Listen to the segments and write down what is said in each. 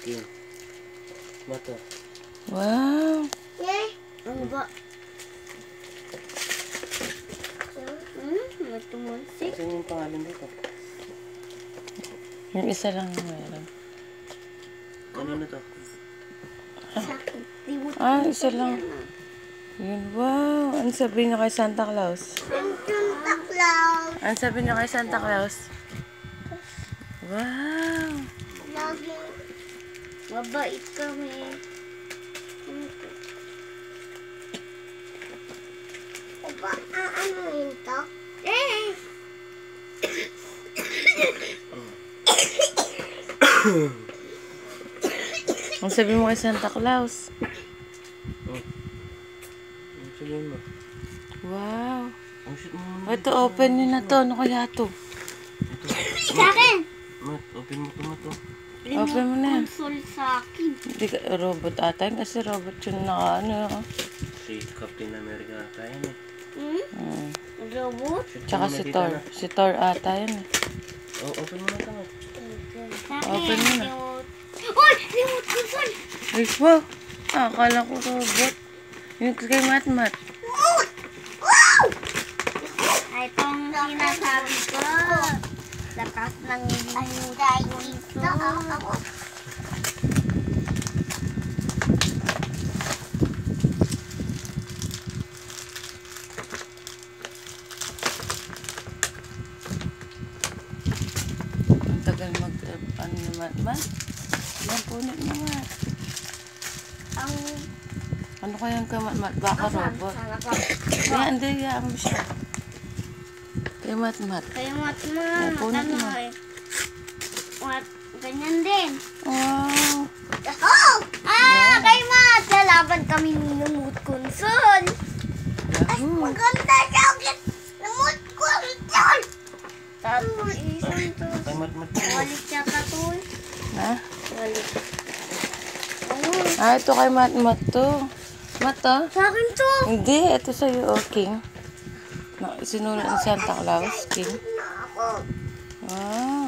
King. Mata. Wow. Ano ba? Matumusik. Saan yung pangalan dito? Yung isa lang na meron. Kanino to? Sakit. Isa lang. Yun, wow. Ano sabihin niyo kay Santa Claus? Santa Claus. Ano sabihin niyo kay Santa Claus? Wow. Laging mabait kami. Opa, ano ito? Ano sabihin mo kay Santa Claus? Ano sabihin mo? Wow. Ang shit mo. Ito, open nyo na to. Ano kaya to? Sa akin! Mat, open mo to, Mat. Open mo na. Console sa akin. Hindi ka, robot ata yun. Kasi robot yun na ano. Si Captain America ata yan eh. Robot? Tsaka si Thor. Si Thor ata yun eh. Oh, open mo na to, Mat. Sa akin. Open mo na. Uy! Remote console! Ay, wow. Akala ko robot. Yung kay Matmat. Wow! Itong sinasabi ko. Lakas ng remote console. Ang tagal ano na Matmat. Yan, punit na Mat. Ang Ano kaya yung kay Matmat? Baka robot. Kaya hindi, hayaan mo siya. Kay Matmat. Kaya matma, punit ano mo. eh. Ganyan din. Wow. Oh! Kay Mat! Lalaban kami ng remote console. Yahoo. Maganda siya ang remote console! Tapos isang to. Kay Mat. Walit yata to. Ha? Walit. Ito kay Matmat to. Mat, ah? Sa akin to. Hindi, ito sa'yo, oh, King. Sinulat ni Santa Claus, King. Ako. Wow.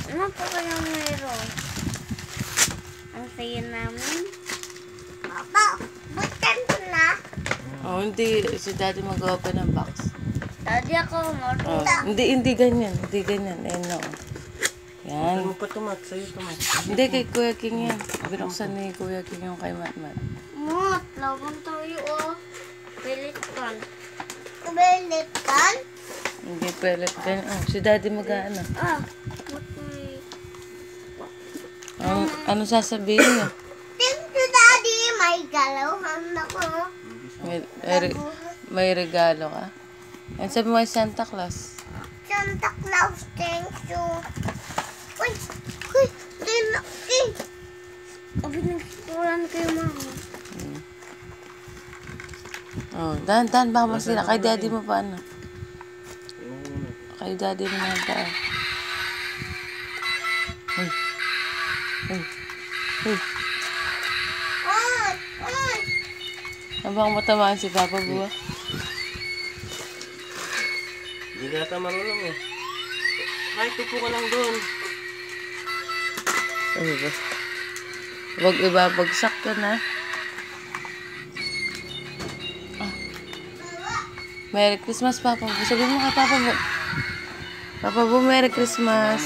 Ano po kayang meron? Ang saya namin. Papa, butkan ko na. Oh, hindi. Si Daddy mag-open ng box. Daddy ako, Oh, marunong. hindi ganyan. Hindi ganyan. Ayun, no. Yan. Open mo pa to, Mat. Sa'yo to, Mat. Hindi, kay Kuya King yan. Binuksan ni Kuya King yung kay Matmat. Mat, laban tayo oh. Pelitan. Pelitan? Hindi, pellet ganyan. Oh, si Daddy mag-ano. Mat may... Ano sasabihin niyo? Thank you, Daddy. May galawan ako. May regalo ka? Ano sabi mo kay Santa Claus? Santa Claus, thank you. Uy, King. Abi, nagsukulan kayo, Mama. Oh, dahan-dahan baka masira. Kay Daddy mo pa ano? Tingnan mo muna. Kay Daddy mo na pa. Hey. Abang matamaan si Papa Buwa. Hindi ka ata marunong eh. Kahit tupo ka lang doon. Ano ba? Huwag ibabagsak ka na. Merry Christmas, Papa Bu. Sabihin mo kay Papa Bu. Papa Bu, Merry Christmas.